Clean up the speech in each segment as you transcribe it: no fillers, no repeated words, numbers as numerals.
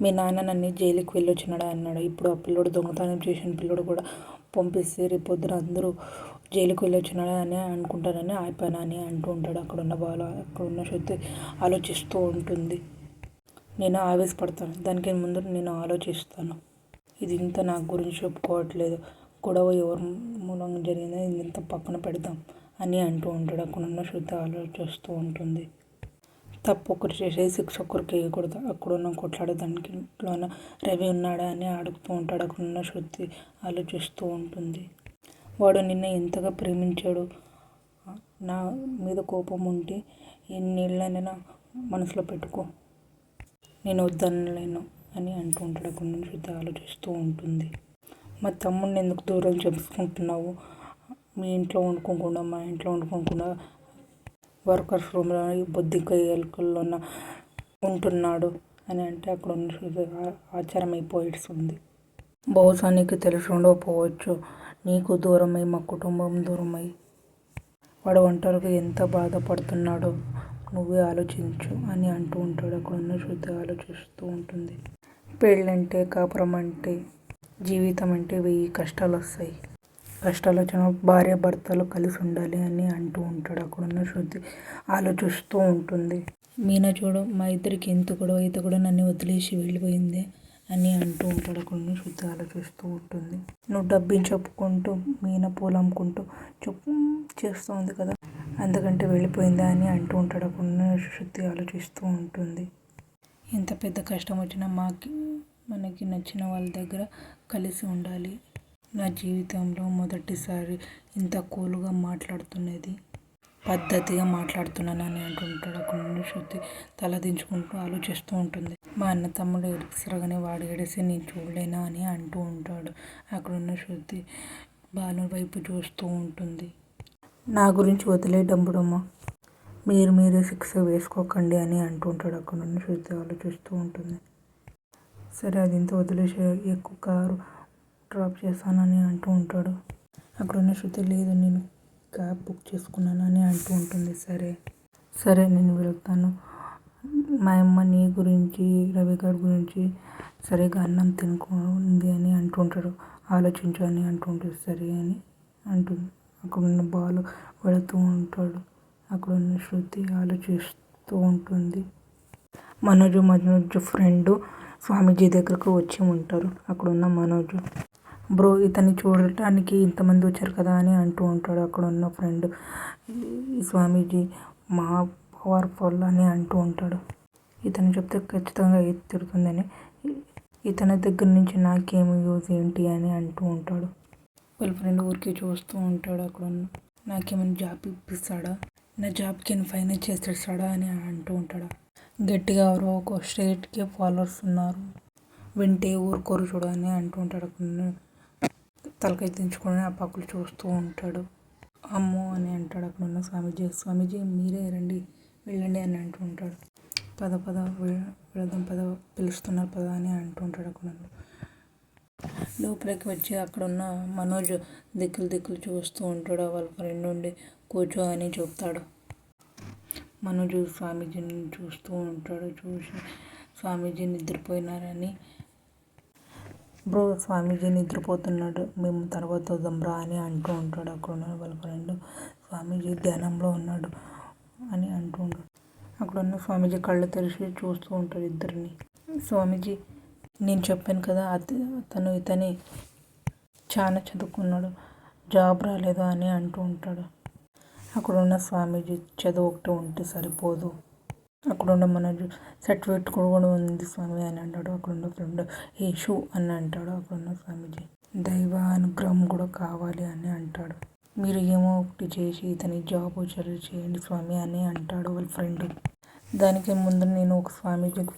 మీ నాన్న నన్ను జైలుకి వెళ్ళొచ్చినాడా అన్నాడు. ఇప్పుడు ఆ పిల్లోడు దొంగతనం చేసిన పిల్లోడు కూడా పంపిస్తే రేపొద్దున అందరూ జైలుకి వెళ్ళొచ్చినాడా అని అనుకుంటానని ఆపాను అని అంటూ ఉంటాడు. అక్కడున్న బాలు అక్కడున్న శృతి ఆలోచిస్తూ ఉంటుంది. నేను ఆవేశపడతాను, దానికి ముందు నేను ఆలోచిస్తాను. ఇది ఇంత నా గురించి చెప్పుకోవట్లేదు, గొడవ ఎవరి మూలంగా జరిగిందో ఇంత పక్కన పెడదాం అని అంటూ ఉంటాడు. అక్కడున్న శృతి ఆలోచిస్తూ ఉంటుంది. తప్పు ఒకరు చేసే శిక్ష ఒకరికి వేయకూడదు. అక్కడున్న కొట్లాడేదాంట్లోన రవి ఉన్నాడా అని అడుగుతూ ఉంటాడు. అక్కడున్న శృతి ఆలోచిస్తూ ఉంటుంది. వాడు నిన్న ఎంతగా ప్రేమించాడు, నా మీద కోపం ఉంటే ఎన్నేళ్ళైనా మనసులో పెట్టుకో, నేను వద్దనలేను అని అంటూ ఉంటాడు. అక్కడున్న శృతి ఆలోచిస్తూ ఉంటుంది. మా తమ్ముడిని ఎందుకు దూరం చేసుకుంటున్నావు, మీ ఇంట్లో వండుకోకుండా మా ఇంట్లో వండుకోకుండా వర్కర్స్ రూమ్లో బొద్దింకలోన ఉంటున్నాడు అని అంటే అక్కడ ఉన్న శృతి ఆశ్చర్యమైపోతుంది. బహుశా నీకు తెలిసి ఉండకపోవచ్చు, నీకు దూరమై మా కుటుంబం దూరమై వాడు ఒంటరిగా ఎంత బాధపడుతున్నాడో నువ్వే ఆలోచించు అని అంటూ ఉంటాడు. అక్కడ ఉన్న శృతి ఆలోచిస్తూ ఉంటుంది. పెళ్ళంటే, కాపురం అంటే, జీవితం అంటే 1000 కష్టాలు వస్తాయి. కష్టాలు వచ్చిన భార్య భర్తలు కలిసి ఉండాలి అని అంటూ ఉంటాడు. అక్కడున్న శృతి ఆలోచిస్తూ ఉంటుంది. మీనా చూడు, మా ఇద్దరికి ఎంత గొడవ అయితే కూడా నన్ను వదిలేసి వెళ్ళిపోయింది అని అంటూ ఉంటాడు. అక్కడున్న శృతి ఆలోచిస్తూ ఉంటుంది. నువ్వు డబ్బిని చెప్పుకుంటూ మీనా పూలు అమ్ముకుంటూ చేస్తుంది కదా, అందుకంటే వెళ్ళిపోయిందా అని అంటూ ఉంటాడు. అక్కడున్న శృతి ఆలోచిస్తూ ఉంటుంది. ఎంత పెద్ద కష్టం వచ్చినా మనకి నచ్చిన వాళ్ళ దగ్గర కలిసి ఉండాలి. నా జీవితంలో మొదటిసారి ఇంత కూల్గా మాట్లాడుతున్నది, పద్ధతిగా మాట్లాడుతున్నాను అని అంటుంటాడు. అక్కడ శృతి తలదించుకుంటూ ఆలోచిస్తూ ఉంటుంది. మా అన్న తమ్ముడు ఏడుస్తారు కానీ వాడు ఏడిస్తే నేను చూడలేనా అని అంటూ ఉంటాడు. అక్కడున్న శృతి బాలు వైపు చూస్తూ ఉంటుంది. నా గురించి వదిలే డంబుడమ్మ, మీరే శిక్ష వేసుకోకండి అని అంటూ ఉంటాడు. అక్కడున్న శృతి ఆలోచిస్తూ ఉంటుంది. సరే అది ఇంత వదిలేసే, ఎక్కువ కారు డ్రాప్ చేస్తానని అంటూ ఉంటాడు. అక్కడున్న శృతి లేదు, నేను క్యాబ్ బుక్ చేసుకున్నాను అని అంటూ ఉంటుంది. సరే నేను వెళ్తాను, మా అమ్మ నీ గురించి రవి గారి గురించి సరిగా అన్నం తినుకుంది అని అంటుంటాడు. ఆలోచించు అని అంటుంటుంది. సరే అని అంటుంది. అక్కడున్న బాలు వెళుతూ ఉంటాడు. అక్కడున్న శృతి ఆలోచిస్తూ ఉంటుంది. మనోజ్ ఫ్రెండ్ స్వామీజీ దగ్గరకు వచ్చి ఉంటారు. అక్కడున్న మనోజ్, బ్రో ఇతన్ని చూడటానికి ఇంతమంది వచ్చారు కదా అని అంటూ ఉంటాడు. అక్కడున్న ఫ్రెండ్, ఈ స్వామీజీ మహా పవర్ఫుల్ అని అంటూ ఉంటాడు. ఇతను చెప్తే ఖచ్చితంగా తిడుతుందని, ఇతని దగ్గర నుంచి నాకేమి యూజ్ ఏంటి అని అంటూ ఉంటాడు. వాళ్ళ ఫ్రెండ్ ఊరికి చూస్తూ ఉంటాడు. అక్కడున్న నాకేమైనా జాబ్ ఇప్పిస్తాడా, నా జాబ్కి ఫైనాన్స్ చేస్తాడా అని అంటూ ఉంటాడు. గట్టిగా ఎవరో ఒక స్టేట్కి ఫాలోవర్స్ ఉన్నారు, వింటే ఊరుకోరు చూడ అని అంటూ ఉంటాడు. అక్కడ తలకాయ దించుకొని ఆ పక్కలు చూస్తూ ఉంటాడు. అమ్మో అని అంటాడు. అక్కడ ఉన్న స్వామీజీ మీరే రండి వెళ్ళండి అని అంటూ ఉంటాడు. పద వెళదాం పద, పిలుస్తున్నారు పద అని అంటూ ఉంటాడు. అక్కడ లోపలికి వచ్చి అక్కడున్న మనోజ్ దిక్కులు చూస్తూ ఉంటాడు. వాళ్ళ ఫ్రెండ్ ఉండి కూర్చో అని చెప్తాడు. మనోజ్ స్వామీజీని చూస్తూ ఉంటాడు. చూసి స్వామీజీ నిద్రపోయినారని, బ్రో స్వామీజీ నిద్రపోతున్నాడు, మేము తర్వాత వద్దాంరా అని అంటూ ఉంటాడు. అక్కడ వాళ్ళ ఫ్రెండ్ స్వామీజీ ధ్యానంలో ఉన్నాడు అని అంటూ ఉంటాడు. అక్కడున్న స్వామీజీ కళ్ళు తెరిచి చూస్తూ ఉంటాడు ఇద్దరిని. స్వామీజీ నేను చెప్పాను కదా, ఇతని చాలా చదువుకున్నాడు, జాబ్ రాలేదు అని అంటూ ఉంటాడు. అక్కడున్న స్వామీజీ చదువు ఒకటి ఉంటే సరిపోదు, అక్కడున్న మనోజ్ సర్టిఫికేట్ కూడా ఉంది స్వామి అని అంటాడు. అక్కడున్న ఫ్రెండ్ షూ అని అంటాడు. అక్కడున్న స్వామీజీ దైవ అనుగ్రహం కూడా కావాలి అని అంటాడు. మీరు ఏమో ఒకటి చేసి ఇతని జాబ్ వచ్చేలా చేయండి స్వామి అని అంటాడు వాళ్ళ ఫ్రెండ్. దానికి ముందు నేను ఒక స్వామీజీకి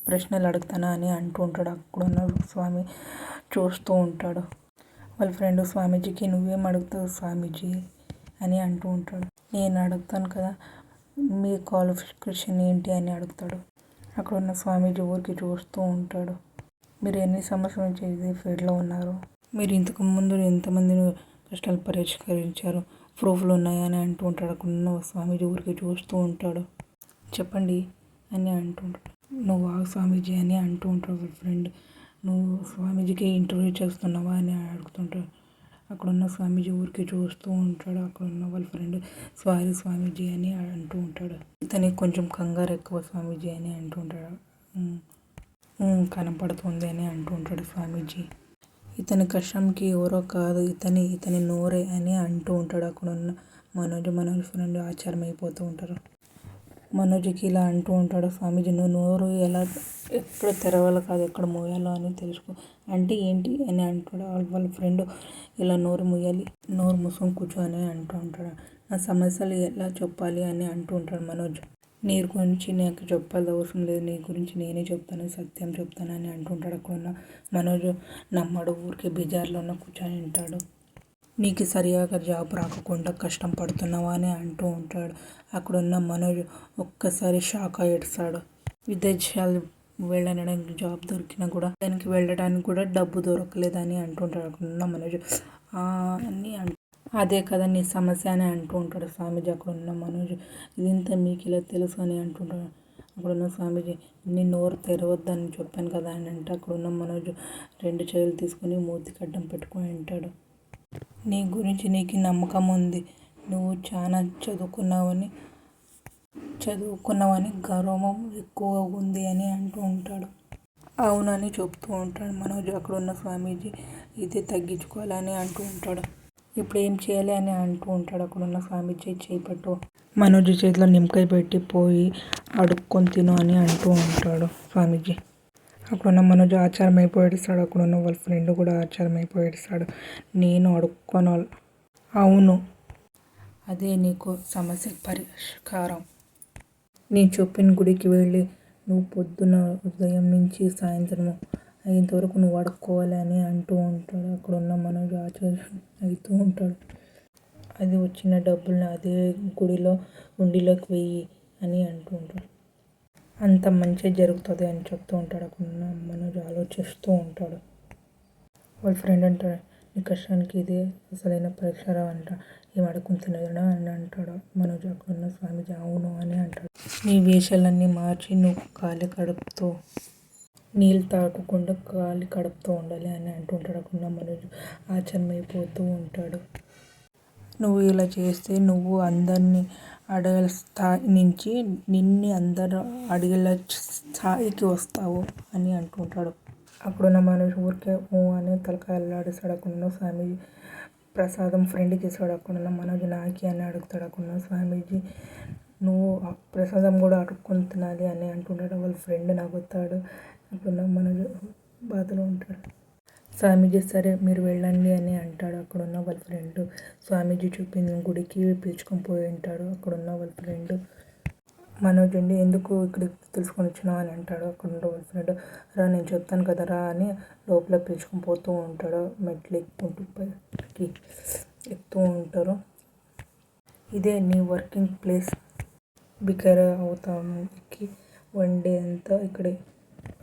ప్రశ్నలు అడుగుతాను అని అంటూ ఉంటాడు. అక్కడున్న స్వామి చూస్తూ ఉంటాడు. వాళ్ళ ఫ్రెండ్ స్వామీజీకి నువ్వేం అడుగుతావు స్వామీజీ అని అంటూ ఉంటాడు. నేను అడుగుతాను కదా, మీ క్వాలిఫికేషన్ ఏంటి అని అడుగుతాడు. అక్కడున్న స్వామీజీ ఊరికి చూస్తూ ఉంటాడు. మీరు ఎన్ని సంవత్సరాల నుంచి ఇదే ఫీల్డ్లో ఉన్నారు, మీరు ఇంతకు ముందు ఎంతమందిని కష్టాలు పరిష్కరించారు, ప్రూఫ్లు ఉన్నాయని అంటూ ఉంటాడు. అక్కడున్న స్వామీజీ ఊరికి చూస్తూ ఉంటాడు. చెప్పండి అని అంటుంటాడు. నువ్వు ఆ స్వామీజీ అని అంటూ ఉంటాడు వాళ్ళ ఫ్రెండ్. నువ్వు స్వామీజీకి ఇంటర్వ్యూ చేస్తున్నావా అని అడుగుతుంటాడు. అక్కడున్న స్వామీజీ ఊరికి చూస్తూ ఉంటాడు. అక్కడున్న వాళ్ళ ఫ్రెండ్ సారీ స్వామీజీ అని అంటూ ఉంటాడు. ఇతనికి కొంచెం కంగారు ఎక్కువ స్వామీజీ అని అంటూ ఉంటాడు. కనపడుతుంది అని అంటూ ఉంటాడు స్వామీజీ. ఇతని కష్టంకి ఎవరో కాదు ఇతని నోరే అని అంటూ ఉంటాడు. అక్కడున్న మనోజ్ ఫ్రెండ్ ఆశ్చర్యం అయిపోతూ ఉంటారు. మనోజ్కి ఇలా అంటూ ఉంటాడు స్వామీజీ, నువ్వు నోరు ఎక్కడ తెరవాలి కాదు ఎక్కడ మూయాలో అని తెలుసుకో అంటే ఏంటి అని అంటాడు. వాళ్ళ ఫ్రెండ్ ఇలా నోరు మూయాలి, నోరు మూసుకొని కూర్చో అని అంటూ ఉంటాడు. నా సమస్యలు ఎలా చెప్పాలి అని అంటూ ఉంటాడు మనోజ్. నీ గురించి నాకు చెప్పాల్సిన అవసరం లేదు, నీ గురించి నేనే చెప్తాను, సత్యం చెప్తాను అని అంటుంటాడు. అక్కడున్న మనోజ్ నమ్మడు, ఊరికి బీజార్లో ఉన్న కూర్చొని ఉంటాడు. నీకు సరిగా జాబ్ రాకుండా కష్టం పడుతున్నావా అని అంటూ ఉంటాడు. అక్కడున్న మనోజ్ ఒక్కసారి షాక్ ఏడుస్తాడు. విదేశాలు వెళ్ళడానికి జాబ్ దొరికినా కూడా దానికి వెళ్ళడానికి కూడా డబ్బు దొరకలేదని అంటుంటాడు. అక్కడున్న మనోజ్ అని అదే కదా నీ సమస్య అని అంటూ ఉంటాడు స్వామీజీ. అక్కడున్న మనోజ్ ఇదంతా మీకు ఇలా తెలుసు అని అంటుంటాడు. అక్కడున్న స్వామీజీ నీ నోరు తెరవద్దని చెప్పాను కదా అని అంటే అక్కడున్న మనోజ్ 2 చేతులు తీసుకొని మూతికి అడ్డం పెట్టుకొని ఉంటాడు. నీ గురించి నీకు నమ్మకం ఉంది, నువ్వు చాలా చదువుకున్నావని గౌరవం ఎక్కువ ఉంది అని అంటూ ఉంటాడు. అవునని చెప్తూ ఉంటాడు మనోజ్. అక్కడున్న స్వామీజీ ఇది తగ్గించుకోవాలని అంటూ ఉంటాడు. ఇప్పుడు ఏం చేయాలి అని అంటూ ఉంటాడు. అక్కడున్న స్వామీజీ చేపట్టు మనోజ్ చేతిలో నిమ్మకాయ పెట్టి పోయి అడుక్కొని తిను అని అంటూ ఉంటాడు స్వామీజీ. అక్కడున్న మనోజ్ ఆచారం అయిపోయేస్తాడు. అక్కడున్న వాళ్ళ ఫ్రెండ్ కూడా ఆచారం అయిపోయేస్తాడు. నేను అడుక్కోను, అవును అదే నీకు సమస్య పరిష్కారం, నేను చెప్పిన గుడికి వెళ్ళి నువ్వు పొద్దున ఉదయం నుంచి సాయంత్రం అయ్యేంతవరకు నువ్వు అడుక్కోవాలి అని అంటూ ఉంటాడు. అక్కడున్న మనోజ్ ఆచారం అవుతూ ఉంటాడు. అది వచ్చిన డబ్బుల్ని అదే గుడిలో ఉండిలోకి వెయ్యి అని అంటూ ఉంటాడు. అంత మంచి జరుగుతుంది అని చెప్తూ ఉంటాడు. అక్కడున్న మనోజ్ ఆలోచిస్తూ ఉంటాడు. వాళ్ళ ఫ్రెండ్ అంటాడు, నీ కష్టానికి ఇదే అసలైన పరిష్కారం అంట, ఏం అడుగుతున్నాడా అని అంటాడు మనోజ్. అక్కడున్న స్వామీజీ అవును అని అంటాడు. నీ వేషాలన్నీ మార్చి నువ్వు ఖాళీ కడుపుతో నీళ్ళు తాగకుండా ఖాళీ కడుపుతో ఉండాలి అని అంటుంటాడు. అక్కడున్న మనోజ్ ఆశ్చర్యం అయిపోతూ ఉంటాడు. నువ్వు ఇలా చేస్తే నువ్వు అందరినీ అడగల స్థాయి నుంచి అందరూ అడిగేలా స్థాయికి వస్తావు అని అంటుంటాడు. అక్కడున్న మనోజ్ ఊరికే అని తలకాయ అల్లాడిస్తాడు. అక్కడున్న స్వామీజీ ప్రసాదం ఫ్రెండ్కి ఇస్తాడు. అక్కడున్న మనోజ్ నాకి అని అడుగుతాడు. అక్కడున్న స్వామీజీ నువ్వు ప్రసాదం కూడా అడుక్కొని తినాలి అని అంటుంటాడు. వాళ్ళ ఫ్రెండ్ నవ్వుతాడు. అక్కడున్న మనోజ్ బాధలో ఉంటాడు. స్వామీజీ సరే మీరు వెళ్ళండి అని అంటాడు. అక్కడున్న వాళ్ళ ఫ్రెండ్ స్వామీజీ చూపిన గుడికి పిలుచుకొని పోయి ఉంటాడు. అక్కడున్న వాళ్ళ ఫ్రెండ్ మనోజ్ ఉండి ఎందుకు ఇక్కడికి తెలుసుకొని వచ్చినావు అని అంటాడు. అక్కడున్న వాళ్ళ ఫ్రెండ్ రా నేను చెప్తాను కదా రా అని లోపల పిలుచుకొని పోతూ ఉంటాడు. మెట్లు ఎక్కుంటూ పైకి ఎక్కుతూ ఉంటారు. ఇదే నీ వర్కింగ్ ప్లేస్, బికర్ అవుతాకి వన్-డే అంతా ఇక్కడే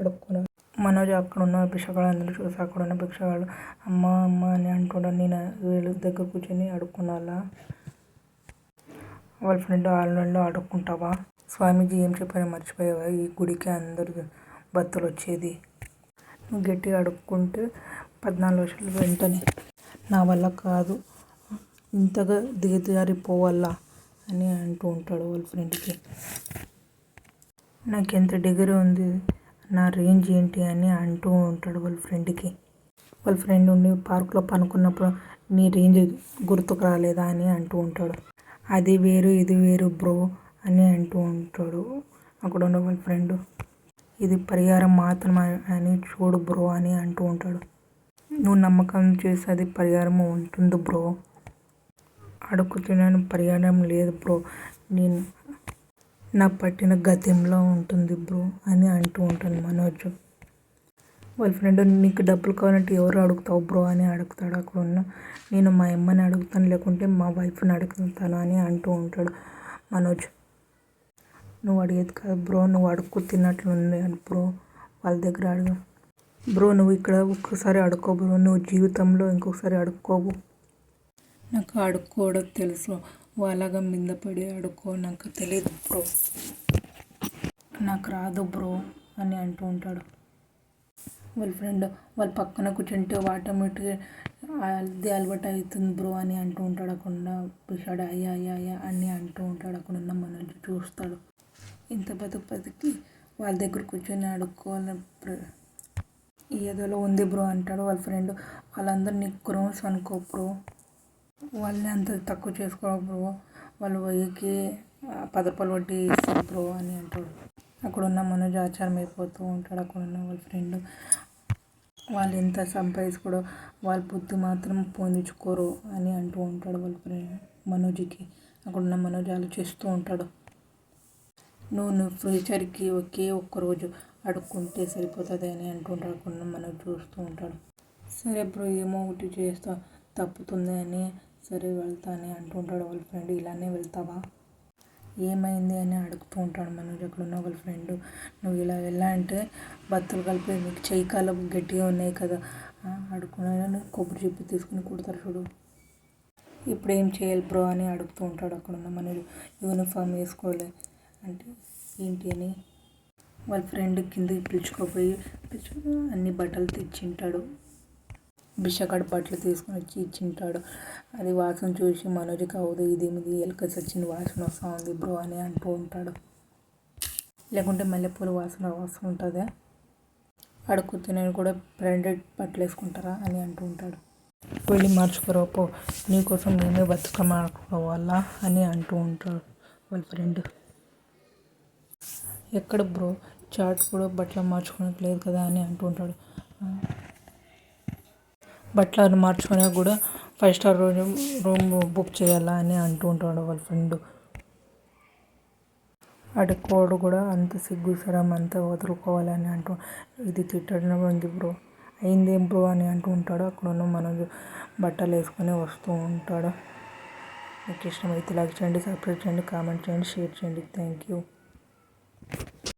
అడుక్కున్నాడు. మనోజ్ అక్కడున్న భిక్షగాళ్ళందరూ చూసి అక్కడున్న భిక్షగాళ్ళు అమ్మ అని అంటున్నాడు. నేను వీళ్ళ దగ్గర కూర్చొని అడుక్కున్నాలా? వాళ్ళ ఫ్రెండ్ ఆన్లైన్లో అడుక్కుంటావా? స్వామీజీ ఏం చెప్పారో మర్చిపోయావా? ఈ గుడికి అందరు భక్తులు వచ్చేది, నువ్వు గట్టిగా అడుక్కుంటే 14 లక్షలు వెంటనే, నా వల్ల కాదు, ఇంతగా దిగజారిపోవాలా అని అంటూ ఉంటాడు వాళ్ళ ఫ్రెండ్కి. నాకు ఎంత డిగ్రీ ఉంది, నా రేంజ్ ఏంటి అని అంటూ ఉంటాడు వాళ్ళ ఫ్రెండ్కి. వాళ్ళ ఫ్రెండ్ ఉండి పార్క్లో పనుకున్నప్పుడు నీ రేంజ్ గుర్తుకు రాలేదా అని అంటూ ఉంటాడు. అది వేరు ఇది వేరు బ్రో అని అంటూ ఉంటాడు. అక్కడ ఉన్న వాళ్ళ ఫ్రెండ్ ఇది పరిహారం మాత్రమే అని చూడు బ్రో అని అంటూ ఉంటాడు. నువ్వు నమ్మకం చేసి అది పరిహారం ఉంటుంది బ్రో, అడుగుతున్నాను పరిహారం లేదు బ్రో, నేను నా పట్టిన గతంలో ఉంటుంది బ్రో అని అంటూ ఉంటాను మనోజ్. వాళ్ళ ఫ్రెండ్ నీకు డబ్బులు కావాలంటే ఎవరు అడుగుతావు బ్రో అని అడుగుతాడు. అక్కడ ఉన్న నేను మా అమ్మని అడుగుతాను, లేకుంటే మా వైఫ్ని అడుగుతాను అని అంటూ ఉంటాడు మనోజ్. నువ్వు అడిగేది కాదు బ్రో, నువ్వు అడుక్కు తిన్నట్లుంది బ్రో, వాళ్ళ దగ్గర అడుగు బ్రో, నువ్వు ఇక్కడ ఒక్కసారి అడుక్కో బ్రో, నువ్వు జీవితంలో ఇంకొకసారి అడుక్కోవు. నాకు అడుక్కోవడం తెలుసు, వాళ్ళగా మీద పడి అడుక్కో నాకు తెలియదు బ్రో, నాకు రాదు బ్రో అని అంటూ ఉంటాడు. వాళ్ళ ఫ్రెండ్ వాళ్ళ పక్కన కూర్చుంటే ఆటోమేటిక్గా అది అలవాటు అవుతుంది బ్రో అని అంటూ ఉంటాడు. అక్కడ పిషాడు అయ్యా అయ్యా అయ్యా అని అంటూ ఉంటాడు. అక్కడ ఉన్న మనోజ్ చూస్తాడు. ఇంత బతికి వాళ్ళ దగ్గర కూర్చొని అడుక్కోవాలి ఏదోలో ఉంది బ్రో అంటాడు వాళ్ళ ఫ్రెండ్. వాళ్ళందరూ నీకు క్రోమ్స్ అనుకో బ్రో, వాళ్ళని అంత తక్కువ చేసుకో బ్రో, వాళ్ళు 1000కి 10 రూపాయలు వడ్డీ ఇస్తారు బ్రో అని అంటాడు. అక్కడున్న మనోజ్ ఆచారం అయిపోతూ ఉంటాడు. అక్కడున్న వాళ్ళ ఫ్రెండ్ వాళ్ళు ఎంత సంపాదించుకోడో వాళ్ళ బుద్ధి మాత్రం పొందించుకోరు అని అంటూ ఉంటాడు వాళ్ళ ఫ్రెండ్ మనోజ్కి. అక్కడున్న మనోజ్ ఆలోచిస్తూ ఉంటాడు. నువ్వు ఫ్యూచర్కి ఒకే ఒక్కరోజు అడుక్కుంటే సరిపోతుంది అని అంటుంటాడు. అక్కడున్న మనోజ్ చూస్తూ ఉంటాడు. సరే బ్రో ఏమో ఒకటి చేస్తా, తప్పుతుంది అని సరే వెళ్తా అని అంటుంటాడు వాళ్ళ ఫ్రెండ్. ఇలానే వెళ్తావా, ఏమైంది అని అడుగుతూ ఉంటాడు మనోజ్. అక్కడున్న వాళ్ళ ఫ్రెండ్ నువ్వు ఇలా వెళ్ళా అంటే బత్తులు కలిపి నీకు చెయ్యి కాళ్ళు గట్టిగా ఉన్నాయి కదా అడుక్కున్నాను కొబ్బరి చెప్పి తీసుకుని కుడతారు చూడు, ఇప్పుడు ఏం చేయాలి బ్రో అని అడుగుతూ ఉంటాడు. అక్కడున్న మనోజ్ యూనిఫామ్ వేసుకోవాలి అంటే ఏంటి అని వాళ్ళ ఫ్రెండ్ కిందకి పిలుచుకోపోయి అన్ని బట్టలు తెచ్చింటాడు. బిచ్చగాడు బట్టలు తీసుకొని వచ్చి ఇచ్చింటాడు. అది వాసన చూసి మనోజ్కి అవుదు ఇదేమిది ఎలక చచ్చిన వాసన వస్తూ ఉంది బ్రో అని అంటూ ఉంటాడు. లేకుంటే మల్లెపూల వాసన ఉంటుందా, అడుగుతే నేను కూడా బ్రాండెడ్ బట్టలు వేసుకుంటారా అని అంటూ ఉంటాడు. వెళ్ళి మార్చుకోరా పో, నీకోసం నేనే బతుకమ్మాడుకోవాలా అని అంటూ ఉంటాడు వాళ్ళ ఫ్రెండ్. ఎక్కడ బ్రో చాట్ కూడా బట్టలు మార్చుకోవడానికి లేదు కదా అని అంటూ ఉంటాడు. బట్టలు మార్చుకునే కూడా 5 స్టార్ రూమ్ బుక్ చేయాలా అని అంటూ ఉంటాడు వాళ్ళ ఫ్రెండ్. అడుక్కోడు కూడా అంత సిగ్గు సరం అంతా వదులుకోవాలని అంటూ ఇది తిట్టడం ఉంది బ్రో, అయిందేం బ్రో అని అంటూ ఉంటాడు. అక్కడ మనోజ్ బట్టలు వేసుకొని వస్తూ ఉంటాడు. మీకు ఇష్టమైతే లైక్ చేయండి, సబ్స్క్రైబ్ చేయండి, కామెంట్ చేయండి, షేర్ చేయండి. Thank you.